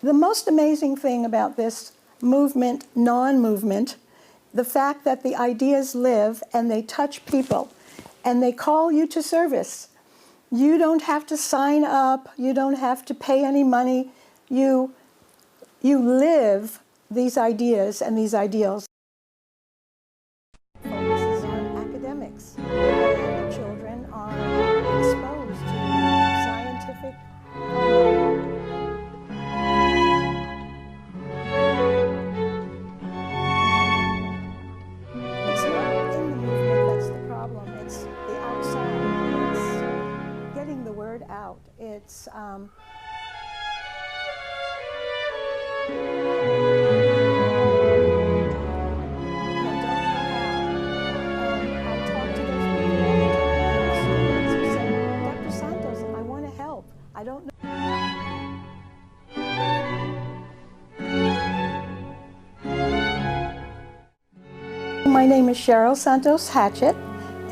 The most amazing thing about this movement, non-movement, the fact that the ideas live and they touch people and they call you to service. You don't have to sign up, you don't have to pay any money, you live these ideas and these ideals. Focuses on academics. The children are exposed to scientific It's not in the movement that's the problem, it's the outside. It's getting the word out. It's I don't know. My name is Sheryl Santos-Hatchett,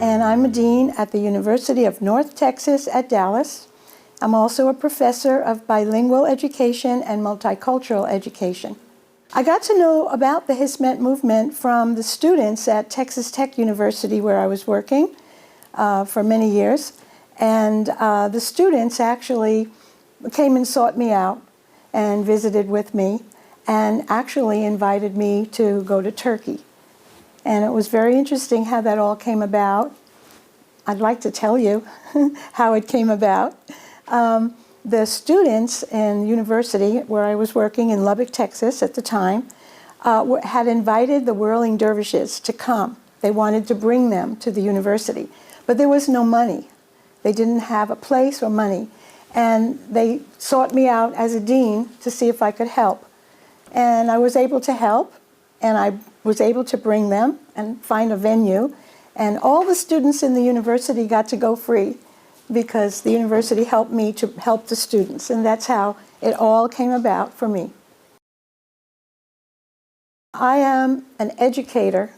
and I'm a dean at the University of North Texas at Dallas. I'm also a professor of bilingual education and multicultural education. I got to know about the Hizmet movement from the students at Texas Tech University, where I was working for many years. And the students actually came and sought me out and visited with me and actually invited me to go to Turkey. And it was very interesting how that all came about. I'd like to tell you how it came about. The students in university where I was working in Lubbock, Texas at the time, had invited the whirling dervishes to come. They wanted to bring them to the university, but there was no money. They didn't have a place or money. And they sought me out as a dean to see if I could help. And I was able to help, and I was able to bring them and find a venue. And all the students in the university got to go free because the university helped me to help the students. And that's how it all came about for me. I am an educator,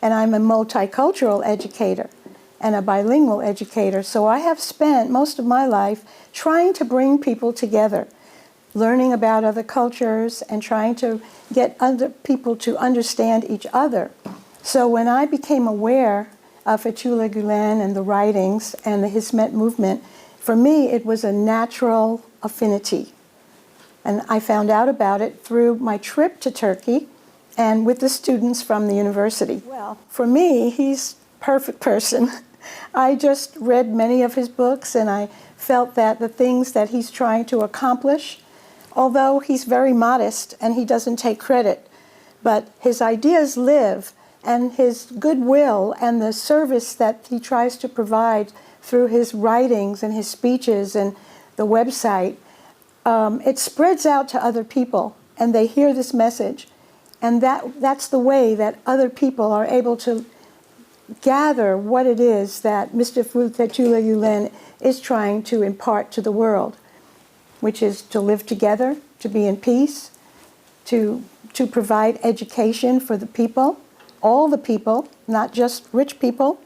and I'm a multicultural educator and a bilingual educator. So I have spent most of my life trying to bring people together, learning about other cultures and trying to get other people to understand each other. So when I became aware of Fethullahu Gulenu and the writings and the Hizmet movement, for me it was a natural affinity. And I found out about it through my trip to Turkey and with the students from the university. Well, for me, he's a perfect person. I just read many of his books, and I felt that the things that he's trying to accomplish, although he's very modest and he doesn't take credit, but his ideas live, and his goodwill and the service that he tries to provide through his writings and his speeches and the website, it spreads out to other people, and they hear this message. And that's the way that other people are able to gather what it is that Mr. Fethullahu Gulenu is trying to impart to the world, which is to live together, to be in peace, to provide education for the people, all the people, not just rich people,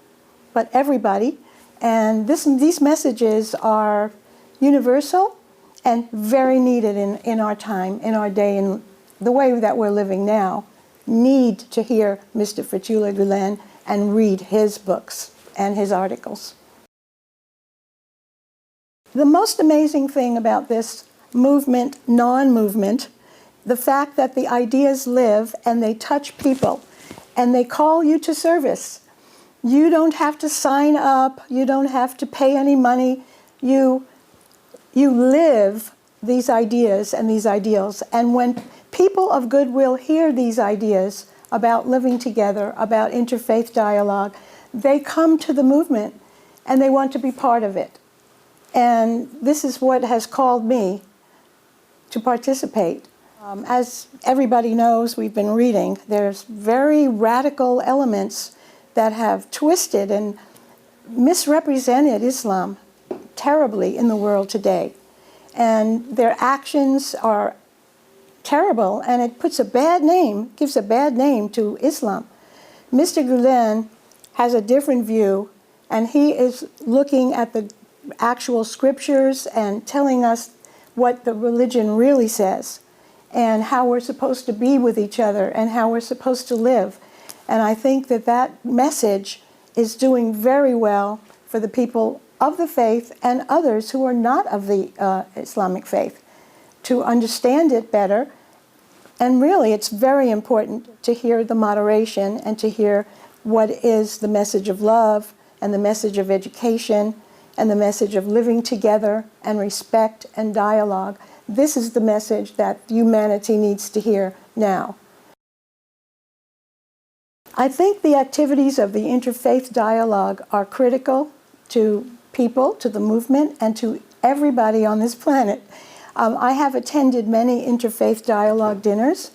but everybody. And these messages are universal and very needed in our time, in our day, in the way that we're living now. Need to hear Mr. Fethullahu Gulenu and read his books and his articles. The most amazing thing about this movement, non-movement, the fact that the ideas live and they touch people and they call you to service. You don't have to sign up, you don't have to pay any money, you live these ideas and these ideals. And when people of goodwill hear these ideas about living together, about interfaith dialogue, they come to the movement and they want to be part of it. And this is what has called me to participate. As everybody knows, we've been reading, there's very radical elements that have twisted and misrepresented Islam terribly in the world today. And their actions are terrible, and it puts a bad name, gives a bad name to Islam. Mr. Gulenu has a different view, and he is looking at the actual scriptures and telling us what the religion really says. and how we're supposed to be with each other and how we're supposed to live. And I think that that message is doing very well for the people of the faith and others who are not of the Islamic faith to understand it better. And really, it's very important to hear the moderation and to hear what is the message of love and the message of education and the message of living together and respect and dialogue. This is the message that humanity needs to hear now. I think the activities of the interfaith dialogue are critical to people, to the movement, and to everybody on this planet. I have attended many interfaith dialogue dinners,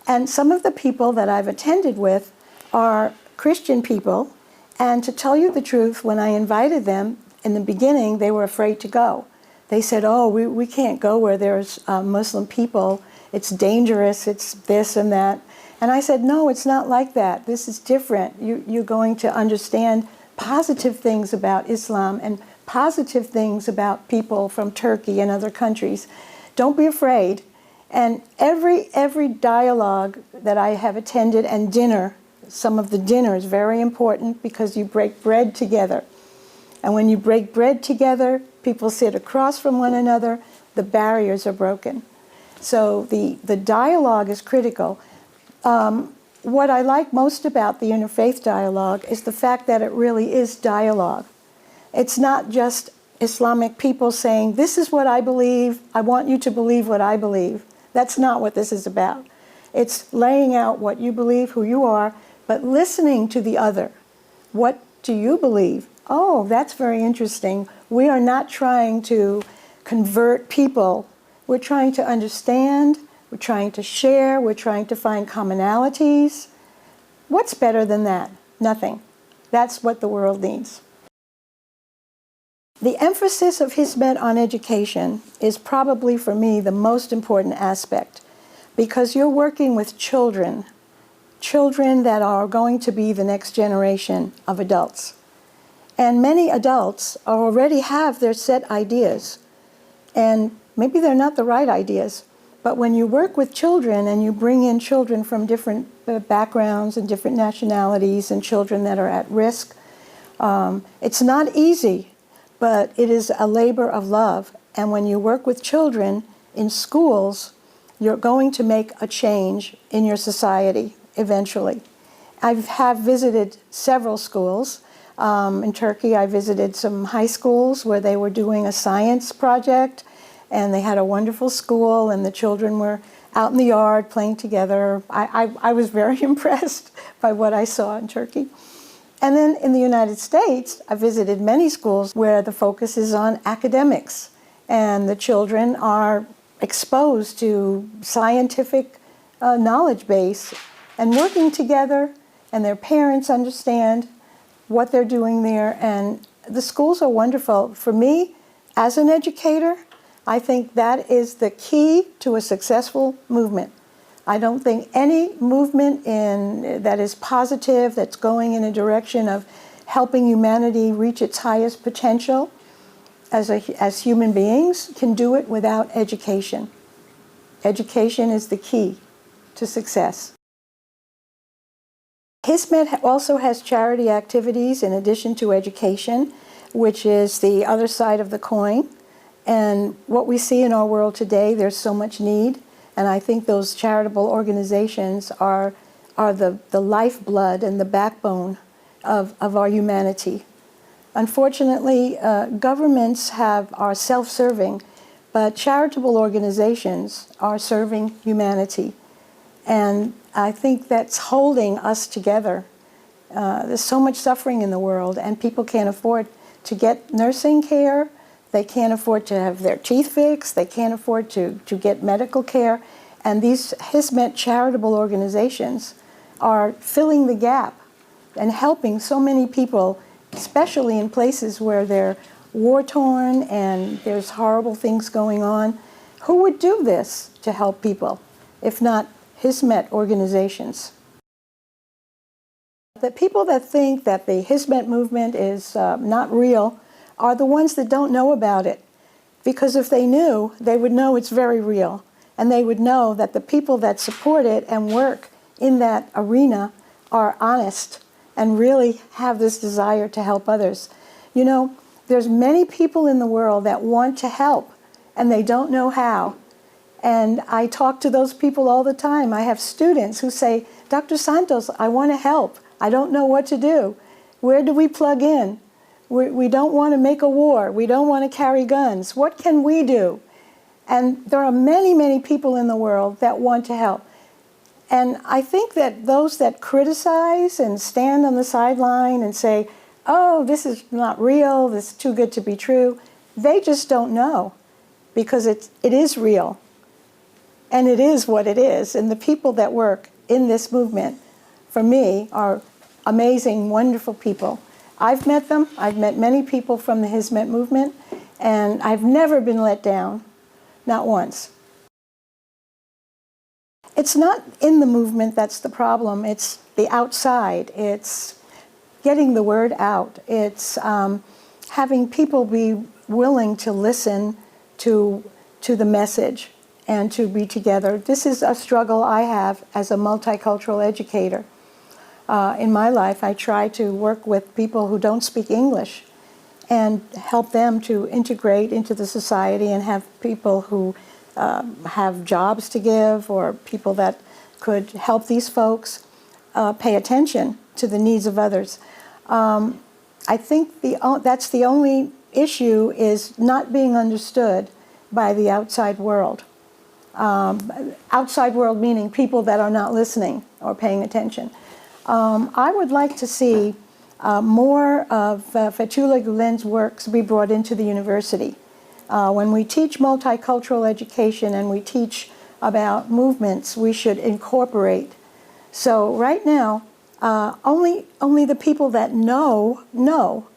and some of the people that I've attended with are Christian people, and to tell you the truth, when I invited them, in the beginning, they were afraid to go. They said, oh, we can't go where there's Muslim people. It's dangerous, it's this and that. And I said, no, it's not like that. This is different. You're going to understand positive things about Islam and positive things about people from Turkey and other countries. Don't be afraid. And every dialogue that I have attended, and dinner, some of the dinner is very important because you break bread together. And when you break bread together, people sit across from one another, the barriers are broken. So the dialogue is critical. What I like most about the interfaith dialogue is the fact that it really is dialogue. It's not just Islamic people saying, this is what I believe, I want you to believe what I believe. That's not what this is about. It's laying out what you believe, who you are, but listening to the other. What do you believe? Oh, that's very interesting. We are not trying to convert people. We're trying to understand, we're trying to share, we're trying to find commonalities. What's better than that? Nothing. That's what the world needs. The emphasis of Hizmet on education is probably, for me, the most important aspect, because you're working with children that are going to be the next generation of adults. And many adults already have their set ideas, and maybe they're not the right ideas, but when you work with children and you bring in children from different backgrounds and different nationalities and children that are at risk, it's not easy, but it is a labor of love. And when you work with children in schools, you're going to make a change in your society eventually. I have visited several schools. In Turkey, I visited some high schools where they were doing a science project, and they had a wonderful school, and the children were out in the yard playing together. I was very impressed by what I saw in Turkey. And then in the United States, I visited many schools where the focus is on academics, and the children are exposed to scientific knowledge base and working together, and their parents understand what they're doing there, and the schools are wonderful. For me, as an educator, I think that is the key to a successful movement. I don't think any movement that is positive, that's going in a direction of helping humanity reach its highest potential as human beings, can do it without education. Education is the key to success. Hizmet also has charity activities in addition to education, which is the other side of the coin. And what we see in our world today, there's so much need, and I think those charitable organizations are the lifeblood and the backbone of our humanity. Unfortunately, governments are self-serving, but charitable organizations are serving humanity. And I think that's holding us together. There's so much suffering in the world, and people can't afford to get nursing care. They can't afford to have their teeth fixed. They can't afford to get medical care. And these Hizmet charitable organizations are filling the gap and helping so many people, especially in places where they're war-torn and there's horrible things going on. Who would do this to help people, if not Hizmet organizations? The people that think that the Hizmet movement is not real are the ones that don't know about it. Because if they knew, they would know it's very real. and they would know that the people that support it and work in that arena are honest and really have this desire to help others. You know, there's many people in the world that want to help, and they don't know how. And I talk to those people all the time. I have students who say, Dr. Santos, I want to help. I don't know what to do. Where do we plug in? We don't want to make a war. We don't want to carry guns. What can we do? And there are many, many people in the world that want to help. And I think that those that criticize and stand on the sideline and say, oh, this is not real, this is too good to be true, they just don't know, because it is real. And it is what it is. And the people that work in this movement, for me, are amazing, wonderful people. I've met them. I've met many people from the Hizmet movement, and I've never been let down, not once. It's not in the movement that's the problem. It's the outside. It's getting the word out. It's having people be willing to listen to the message and to be together. This is a struggle I have as a multicultural educator. In my life, I try to work with people who don't speak English and help them to integrate into the society and have people who have jobs to give, or people that could help these folks pay attention to the needs of others. I think that's the only issue, is not being understood by the outside world. Outside world meaning people that are not listening or paying attention. I would like to see more of Fethullahu Gulenu's works be brought into the university. When we teach multicultural education and we teach about movements, we should incorporate. So right now, only the people that know.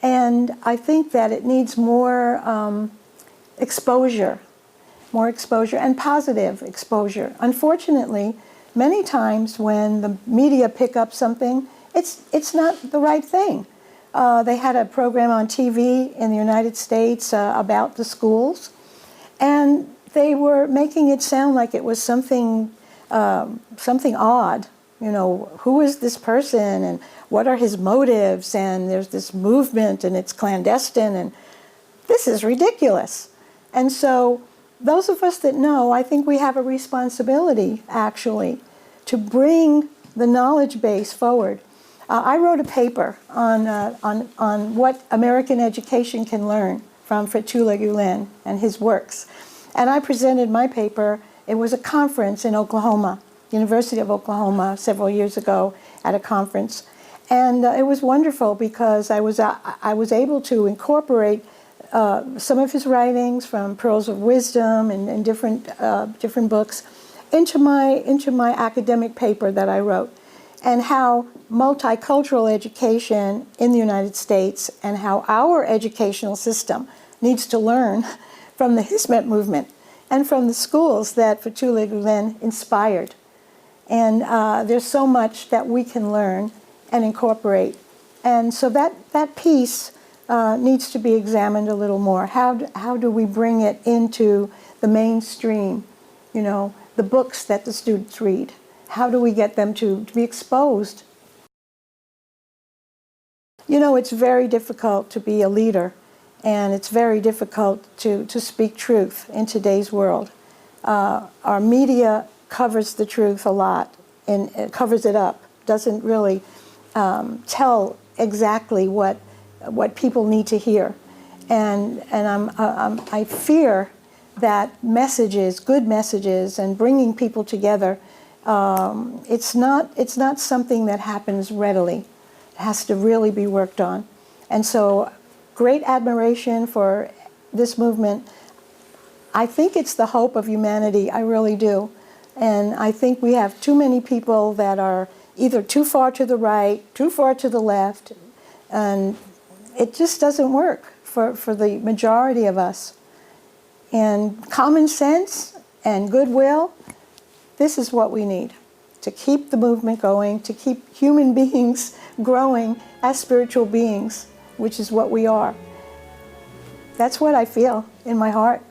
And I think that it needs more exposure and positive exposure. Unfortunately, many times when the media pick up something, it's not the right thing. They had a program on TV in the United States about the schools, and they were making it sound like it was something odd. You know, who is this person, and what are his motives, and there's this movement, and it's clandestine, and this is ridiculous. And so those of us that know, I think we have a responsibility, actually, to bring the knowledge base forward. I wrote a paper on what American education can learn from Fethullahu Gulenu and his works. And I presented my paper. It was a conference in Oklahoma, University of Oklahoma, several years ago at a conference. And it was wonderful because I was able to incorporate some of his writings from Pearls of Wisdom and different books into my academic paper that I wrote, and how multicultural education in the United States and how our educational system needs to learn from the Hizmet movement and from the schools that Fethullahu Gulenu inspired. And there's so much that we can learn and incorporate. And so that piece needs to be examined a little more. How do we bring it into the mainstream, you know, the books that the students read? How do we get them to be exposed? You know, it's very difficult to be a leader, and it's very difficult to speak truth in today's world. Our media covers the truth a lot, and it covers it up, doesn't really tell exactly what people need to hear. And I fear that messages, good messages, and bringing people together, it's not something that happens readily. It has to really be worked on. And so, great admiration for this movement. I think it's the hope of humanity, I really do. And I think we have too many people that are either too far to the right, too far to the left, and it just doesn't work for the majority of us. And common sense and goodwill, this is what we need to keep the movement going, to keep human beings growing as spiritual beings, which is what we are. That's what I feel in my heart.